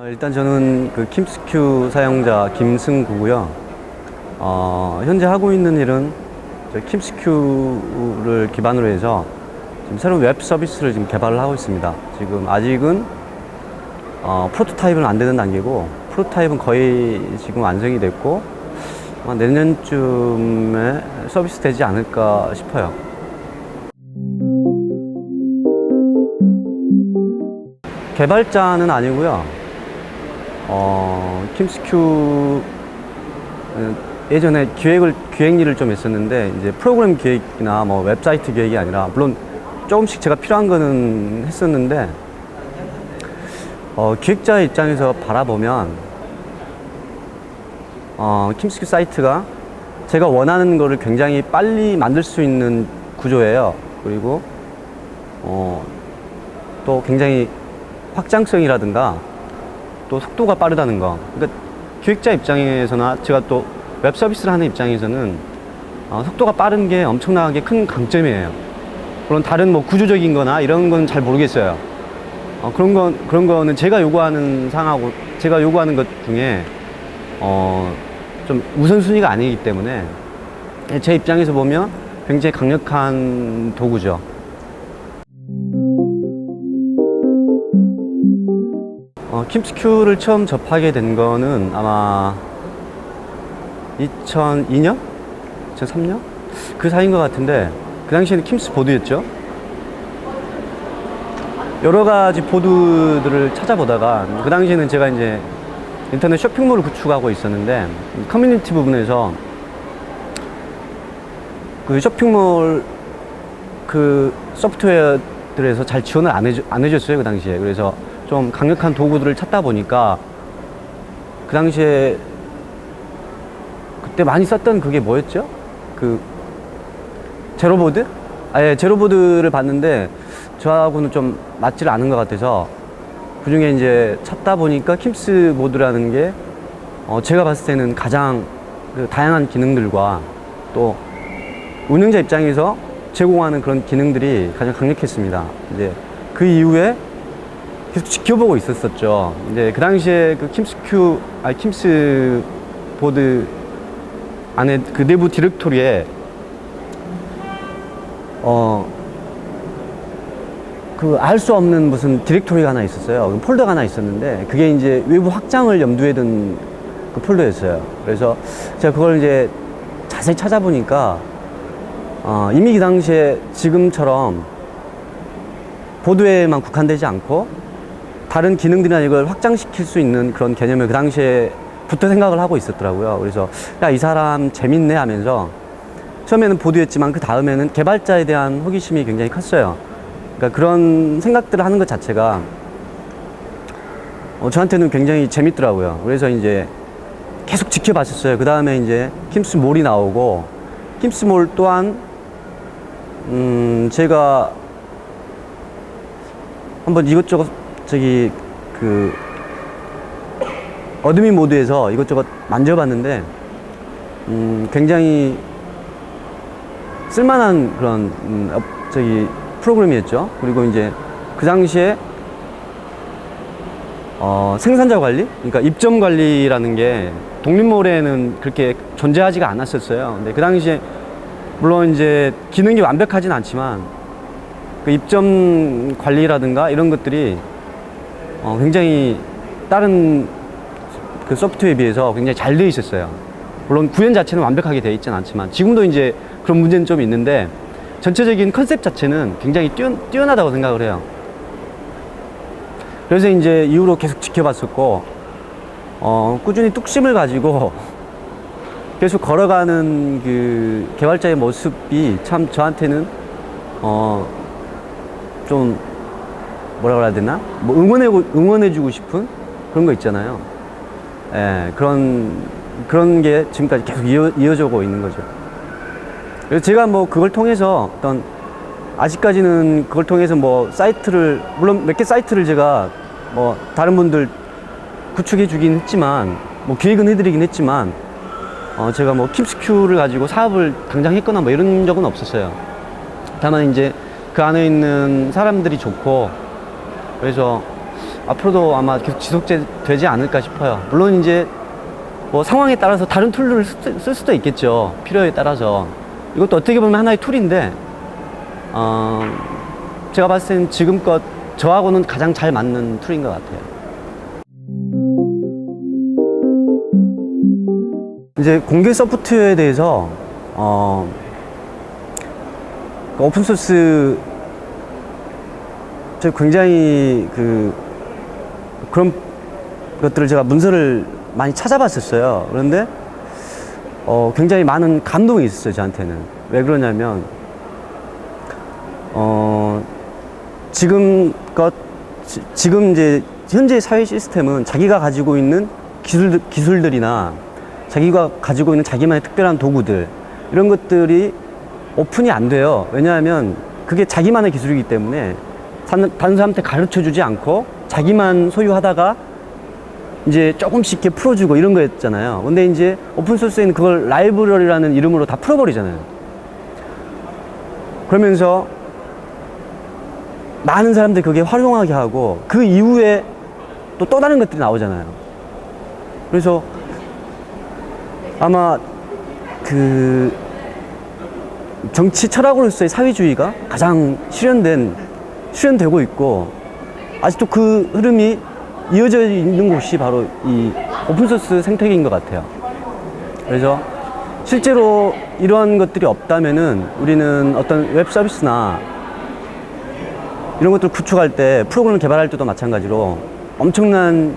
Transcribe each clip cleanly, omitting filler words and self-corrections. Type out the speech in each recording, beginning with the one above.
일단 저는 그 킴스큐 사용자 김승구고요. 현재 하고 있는 일은 킴스큐를 기반으로 해서 지금 새로운 웹 서비스를 지금 개발을 하고 있습니다. 지금 아직은 프로토타입은 안 되는 단계고, 프로토타입은 거의 지금 완성이 됐고 아마 내년쯤에 서비스 되지 않을까 싶어요. 개발자는 아니고요. 킴스큐 예전에 기획 일을 좀 했었는데, 이제 프로그램 기획이나 뭐 웹사이트 기획이 아니라, 물론 조금씩 제가 필요한 거는 했었는데, 기획자의 입장에서 바라보면 킴스큐 사이트가 제가 원하는 거를 굉장히 빨리 만들 수 있는 구조예요. 그리고 또 굉장히 확장성이라든가 또 속도가 빠르다는 거. 그러니까 기획자 입장에서나 제가 또 웹 서비스를 하는 입장에서는 속도가 빠른 게 엄청나게 큰 강점이에요. 물론 다른 뭐 구조적인 거나 이런 건 잘 모르겠어요. 그런 거는 제가 요구하는 상하고 제가 요구하는 것 중에 좀 우선순위가 아니기 때문에 제 입장에서 보면 굉장히 강력한 도구죠. 킴스큐를 처음 접하게 된 거는 아마 2002년? 2003년? 그 사이인 것 같은데, 그 당시에는 킴스 보드였죠. 여러 가지 보드들을 찾아보다가, 그 당시에는 제가 이제 인터넷 쇼핑몰을 구축하고 있었는데, 커뮤니티 부분에서 그 쇼핑몰 그 소프트웨어들에서 잘 지원을 안 해줬어요, 그 당시에. 그래서 좀 강력한 도구들을 찾다 보니까, 그 당시에 그때 많이 썼던 그게 뭐였죠? 그 제로보드? 예, 제로보드를 봤는데 저하고는 좀 맞지를 않은 것 같아서, 그 중에 이제 찾다 보니까 킴스 보드라는 게 제가 봤을 때는 가장 그 다양한 기능들과 또 운영자 입장에서 제공하는 그런 기능들이 가장 강력했습니다. 이제 그 이후에 계속 지켜보고 있었었죠. 이제 그 당시에 그 킴스 보드 안에 그 내부 디렉토리에 그 알 수 없는 무슨 디렉토리가 하나 있었어요. 폴더가 하나 있었는데, 그게 이제 외부 확장을 염두에 둔 그 폴더였어요. 그래서 제가 그걸 이제 자세히 찾아보니까 이미 그 당시에 지금처럼 보드에만 국한되지 않고 다른 기능들이나 이걸 확장시킬 수 있는 그런 개념을 그 당시에부터 생각을 하고 있었더라고요. 그래서 야, 이 사람 재밌네 하면서, 처음에는 보드였지만 그 다음에는 개발자에 대한 호기심이 굉장히 컸어요. 그러니까 그런 생각들을 하는 것 자체가 저한테는 굉장히 재밌더라고요. 그래서 이제 계속 지켜봤었어요. 그 다음에 이제 킴스몰이 나오고, 킴스몰 또한 제가 한번 이것저것 그 어드민 모드에서 이것저것 만져봤는데 굉장히 쓸만한 그런 프로그램이었죠. 그리고 이제 그 당시에 생산자 관리, 그러니까 입점 관리라는 게 독립몰에는 그렇게 존재하지가 않았었어요. 근데 그 당시에 물론 이제 기능이 완벽하진 않지만 그 입점 관리라든가 이런 것들이 굉장히 다른 그 소프트웨어에 비해서 굉장히 잘 되어 있었어요. 물론 구현 자체는 완벽하게 되어 있지는 않지만, 지금도 이제 그런 문제는 좀 있는데, 전체적인 컨셉 자체는 굉장히 뛰어나다고 생각을 해요. 그래서 이제 이후로 계속 지켜봤었고, 꾸준히 뚝심을 가지고 계속 걸어가는 그 개발자의 모습이 참 저한테는 좀 뭐라 그래야 되나? 뭐 응원해주고 싶은 그런 거 있잖아요. 예, 그런 게 지금까지 계속 이어져고 있는 거죠. 그래서 제가 뭐 그걸 통해서 아직까지는 그걸 통해서 뭐 사이트를, 물론 몇 개 사이트를 제가 뭐 다른 분들 구축해 주긴 했지만, 뭐 기획은 해드리긴 했지만, 제가 뭐 킴스큐를 가지고 사업을 당장 했거나 뭐 이런 적은 없었어요. 다만 이제 그 안에 있는 사람들이 좋고, 그래서 앞으로도 아마 계속 지속되지 않을까 싶어요. 물론 이제 뭐 상황에 따라서 다른 툴을 쓸 수도 있겠죠. 필요에 따라서. 이것도 어떻게 보면 하나의 툴인데, 제가 봤을 때는 지금껏 저하고는 가장 잘 맞는 툴인 것 같아요. 이제 공개 소프트웨어에 대해서 오픈소스 굉장히 그런 것들을 제가 문서를 많이 찾아봤었어요. 그런데 굉장히 많은 감동이 있었어요, 저한테는. 왜 그러냐면 지금 이제 현재 사회 시스템은 자기가 가지고 있는 기술들이나 자기가 가지고 있는 자기만의 특별한 도구들, 이런 것들이 오픈이 안 돼요. 왜냐하면 그게 자기만의 기술이기 때문에 다른 사람한테 가르쳐 주지 않고 자기만 소유하다가 이제 조금씩 이렇게 풀어주고 이런 거였잖아요. 근데 이제 오픈소스에는 그걸 라이브러리라는 이름으로 다 풀어버리잖아요. 그러면서 많은 사람들이 그게 활용하게 하고 그 이후에 또 다른 것들이 나오잖아요. 그래서 아마 정치 철학으로서의 사회주의가 가장 실현되고 있고, 아직도 그 흐름이 이어져 있는 곳이 바로 이 오픈소스 생태계인 것 같아요. 그래서 실제로 이런 것들이 없다면은 우리는 어떤 웹 서비스나 이런 것들을 구축할 때, 프로그램을 개발할 때도 마찬가지로 엄청난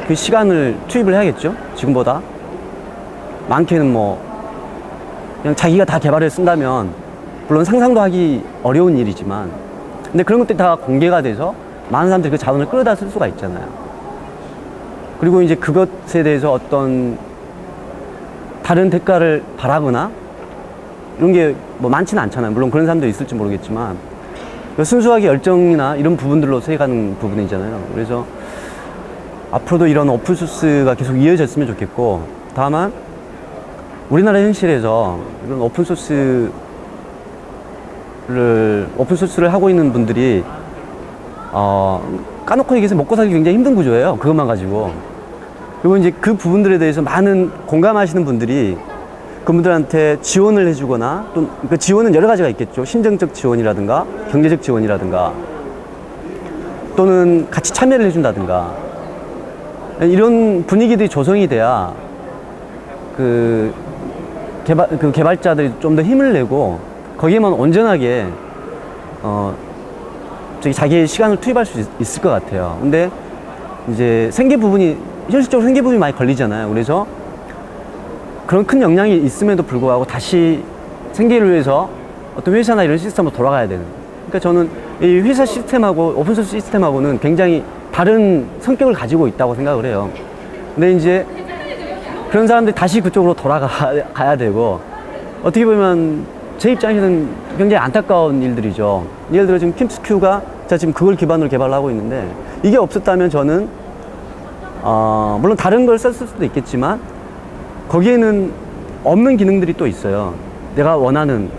그 시간을 투입을 해야겠죠. 지금보다 많게는 뭐 그냥 자기가 다 개발해 쓴다면 물론 상상도 하기 어려운 일이지만, 근데 그런 것들이 다 공개가 돼서 많은 사람들이 그 자원을 끌어다 쓸 수가 있잖아요. 그리고 이제 그것에 대해서 어떤 다른 대가를 바라거나 이런 게 뭐 많지는 않잖아요. 물론 그런 사람도 있을지 모르겠지만 순수하게 열정이나 이런 부분들로 세가는 부분이잖아요. 그래서 앞으로도 이런 오픈소스가 계속 이어졌으면 좋겠고, 다만 우리나라 현실에서 이런 오픈소스를 하고 있는 분들이 까놓고 얘기해서 먹고 살기 굉장히 힘든 구조예요. 그것만 가지고. 그리고 이제 그 부분들에 대해서 많은 공감하시는 분들이 그분들한테 지원을 해주거나, 또 그 지원은 여러 가지가 있겠죠. 심정적 지원이라든가 경제적 지원이라든가 또는 같이 참여를 해준다든가, 이런 분위기들이 조성이 돼야 개발자들이 좀 더 힘을 내고 거기에만 온전하게 자기의 시간을 투입할 수 있을 것 같아요. 근데 이제 현실적으로 생계 부분이 많이 걸리잖아요. 그래서 그런 큰 역량이 있음에도 불구하고 다시 생계를 위해서 어떤 회사나 이런 시스템으로 돌아가야 되는. 그러니까 저는 이 회사 시스템하고 오픈소스 시스템하고는 굉장히 다른 성격을 가지고 있다고 생각을 해요. 근데 이제 그런 사람들이 다시 그쪽으로 돌아가야 되고, 어떻게 보면 제 입장에서는 굉장히 안타까운 일들이죠. 예를 들어 지금 킴스큐가 제가 지금 그걸 기반으로 개발을 하고 있는데, 이게 없었다면 저는 물론 다른 걸 썼을 수도 있겠지만 거기에는 없는 기능들이 또 있어요. 내가 원하는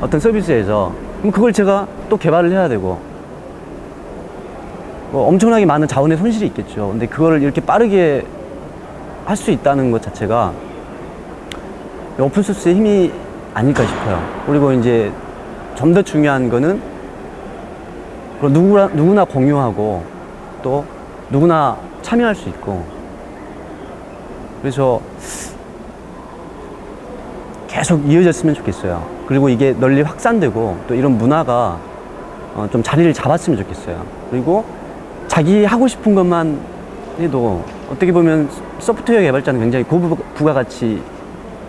어떤 서비스에서. 그럼 그걸 제가 또 개발을 해야 되고, 뭐 엄청나게 많은 자원의 손실이 있겠죠. 근데 그거를 이렇게 빠르게 할 수 있다는 것 자체가 오픈소스의 힘이 아닐까 싶어요. 그리고 이제 좀 더 중요한 거는 누구나 공유하고 또 누구나 참여할 수 있고, 그래서 계속 이어졌으면 좋겠어요. 그리고 이게 널리 확산되고 또 이런 문화가 좀 자리를 잡았으면 좋겠어요. 그리고 자기 하고 싶은 것만 해도, 어떻게 보면 소프트웨어 개발자는 굉장히 고부가가치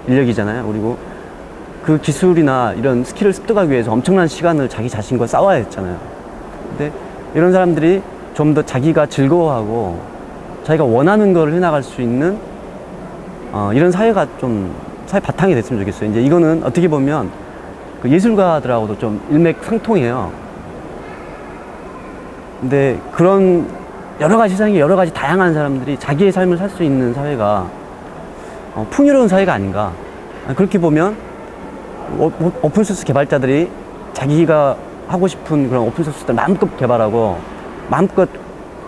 인력이잖아요. 그리고 그 기술이나 이런 스킬을 습득하기 위해서 엄청난 시간을 자기 자신과 싸워야 했잖아요. 근데 이런 사람들이 좀 더 자기가 즐거워하고 자기가 원하는 걸 해나갈 수 있는 이런 사회가 좀 사회 바탕이 됐으면 좋겠어요. 이제 이거는 어떻게 보면 그 예술가들하고도 좀 일맥상통해요. 근데 그런 세상에 여러 가지 다양한 사람들이 자기의 삶을 살 수 있는 사회가 풍요로운 사회가 아닌가. 그렇게 보면 오픈소스 개발자들이 자기가 하고 싶은 그런 오픈소스들 마음껏 개발하고 마음껏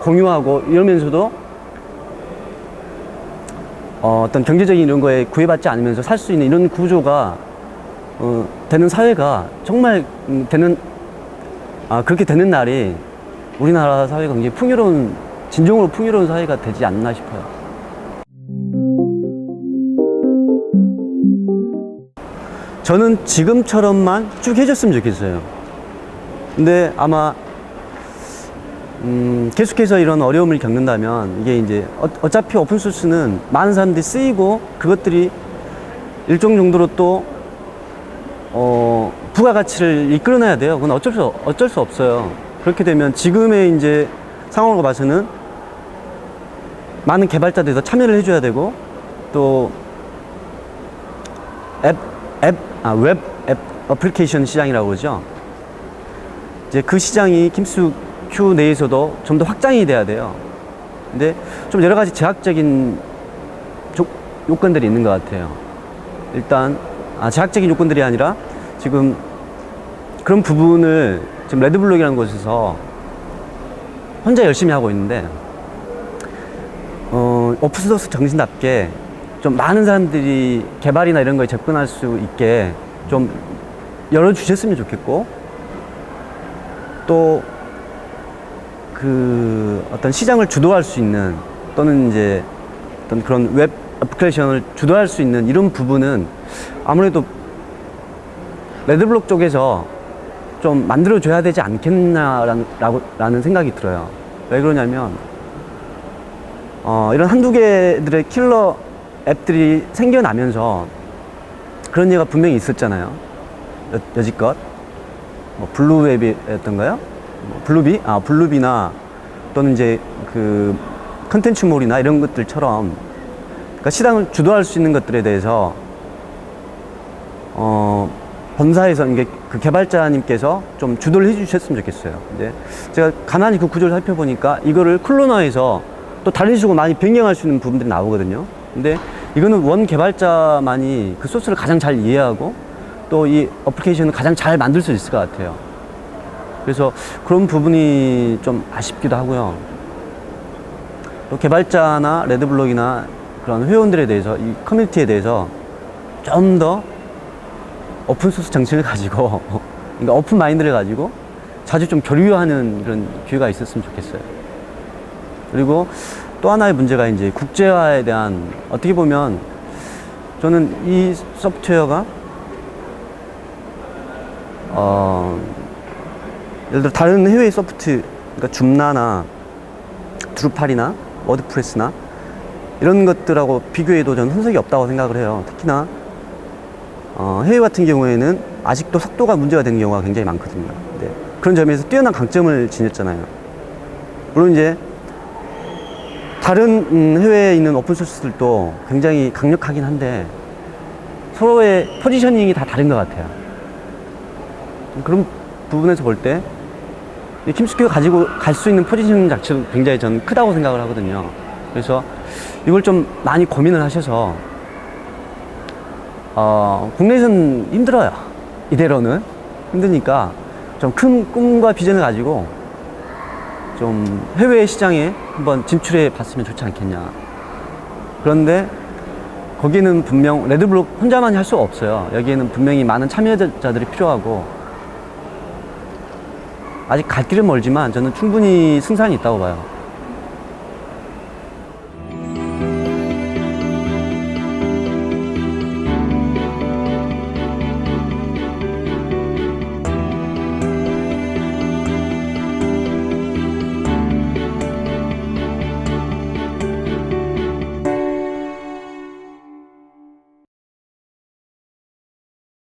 공유하고 이러면서도 어떤 경제적인 이런 거에 구애받지 않으면서 살 수 있는 이런 구조가 되는 사회가 정말 그렇게 되는 날이 우리나라 사회가 굉장히 진정으로 풍요로운 사회가 되지 않나 싶어요. 저는 지금처럼만 쭉 해줬으면 좋겠어요. 근데 아마 계속해서 이런 어려움을 겪는다면 이게 이제 어차피 오픈소스는 많은 사람들이 쓰이고 그것들이 일정 정도로 또 부가가치를 이끌어내야 돼요. 그건 어쩔 수 없어요. 그렇게 되면 지금의 이제 상황으로 봐서는 많은 개발자들이 더 참여를 해줘야 되고 또 웹 앱 어플리케이션 시장이라고 그러죠. 이제 그 시장이 김스큐 내에서도 좀 더 확장이 돼야 돼요. 근데 좀 여러 가지 제약적인 요건들이 있는 것 같아요. 일단 제약적인 요건들이 아니라 지금 그런 부분을 지금 레드블록이라는 곳에서 혼자 열심히 하고 있는데 오픈소스 정신답게 좀 많은 사람들이 개발이나 이런 거에 접근할 수 있게 좀 열어주셨으면 좋겠고 또 그 어떤 시장을 주도할 수 있는 또는 이제 어떤 그런 웹 애플리케이션을 주도할 수 있는 이런 부분은 아무래도 레드블록 쪽에서 좀 만들어줘야 되지 않겠나라는 생각이 들어요. 왜 그러냐면 이런 한두 개들의 킬러 앱들이 생겨나면서 그런 얘기가 분명히 있었잖아요. 여지껏 블루웹이었던가요? 블루비나 또는 이제 그 컨텐츠몰이나 이런 것들처럼 그러니까 시장을 주도할 수 있는 것들에 대해서 본사에서 이게 그 개발자님께서 좀 주도를 해주셨으면 좋겠어요. 근데 제가 가만히 그 구조를 살펴보니까 이거를 클로너에서 또 다른 식으로 많이 변경할 수 있는 부분들이 나오거든요. 근데 이거는 원 개발자만이 그 소스를 가장 잘 이해하고 또 이 어플리케이션을 가장 잘 만들 수 있을 것 같아요. 그래서 그런 부분이 좀 아쉽기도 하고요. 또 개발자나 레드블록이나 그런 회원들에 대해서 이 커뮤니티에 대해서 좀 더 오픈소스 정신을 가지고 그러니까 오픈 마인드를 가지고 자주 좀 교류하는 그런 기회가 있었으면 좋겠어요. 그리고 또 하나의 문제가 이제 국제화에 대한 어떻게 보면 저는 이 소프트웨어가 예를 들어 다른 해외 소프트 그러니까 줌나나 드루팔이나 워드프레스나 이런 것들하고 비교해도 저는 흔적이 없다고 생각을 해요. 특히나 해외 같은 경우에는 아직도 속도가 문제가 되는 경우가 굉장히 많거든요. 네. 그런 점에서 뛰어난 강점을 지녔잖아요. 물론 이제 다른 해외에 있는 오픈소스들도 굉장히 강력하긴 한데 서로의 포지셔닝이 다 다른 것 같아요. 그런 부분에서 볼 때 김스큐가 가지고 갈 수 있는 포지셔닝 자체도 굉장히 저는 크다고 생각을 하거든요. 그래서 이걸 좀 많이 고민을 하셔서 국내에서는 힘들어요. 이대로는 힘드니까 좀 큰 꿈과 비전을 가지고 좀 해외 시장에 한번 진출해 봤으면 좋지 않겠냐. 그런데 거기는 분명 레드블록 혼자만이 할 수가 없어요. 여기에는 분명히 많은 참여자들이 필요하고 아직 갈 길은 멀지만 저는 충분히 승산이 있다고 봐요.